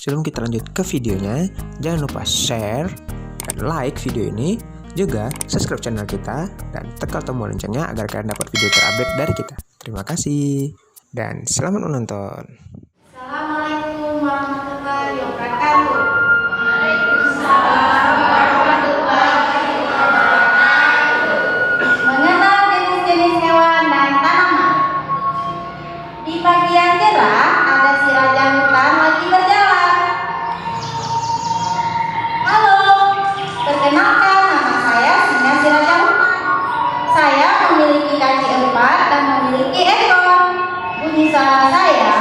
sebelum kita lanjut ke videonya, jangan lupa share dan like video ini, juga subscribe channel kita dan tekan tombol loncengnya agar kalian dapat video terupdate dari kita. Terima kasih dan selamat menonton. Assalamualaikum warahmatullahi wabarakatuh. Waalaikumsalam warahmatullahi wabarakatuh. Mengenal jenis-jenis hewan dan tanaman. Di pagi yang cerah, ada si raja hutan lagi berjalan. Halo, perkenalkan nama saya Singa si raja hutan. Saya memiliki kaki 4 dan memiliki ekor. Bunyi suara saya,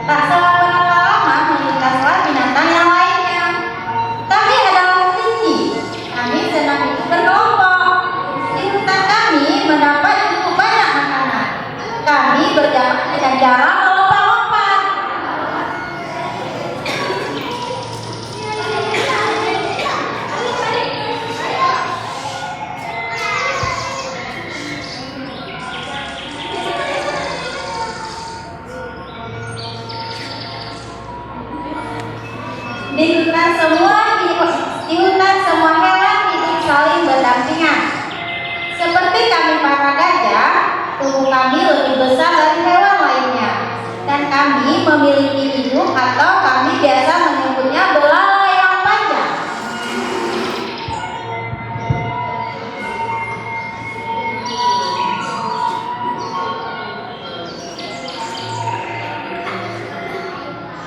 tak selang berapa lama melintaslah binatang yang lainnya. Kami adalah kelinci. Kami senang ikut berkelompok. Di hutan kami mendapat cukup banyak makanan. Kami berjalan dengan cara melompat-lompat. Di hutan semua hewan hidup saling berdampingan. Seperti kami para gajah, tubuh kami lebih besar dari hewan lainnya, dan kami memiliki hidung atau kami biasa menyebutnya belalai yang panjang.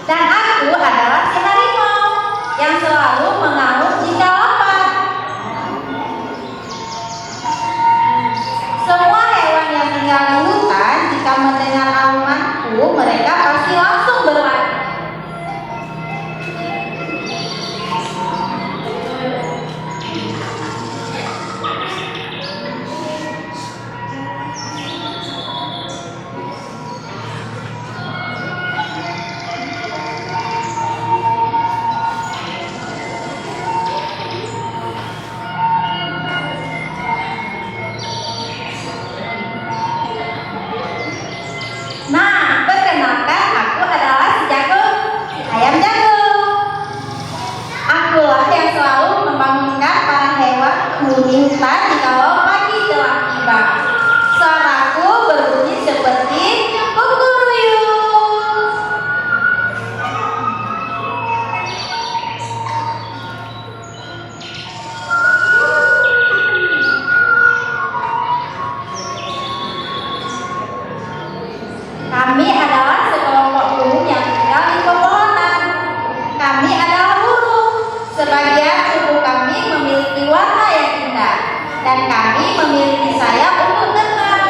Dan aku adalah si harimau yang selalu mengamuk jika lapar. Semua hewan yang tinggal di hutan jika mendengar alumanku, mereka pasti langsung berlari. Nah, perkenalkan, aku adalah si jagung, ayam jagung. Akulah yang selalu membangunkan para hewan penghuni hutan jikalau pagi telah tiba. Suaraku berbunyi seperti kukuruyuk. Kami adalah sekelompok burung yang tinggal di pepohonan. Kami adalah burung. Sebagian tubuh kami memiliki warna yang indah, dan kami memiliki sayap untuk terbang.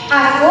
Aku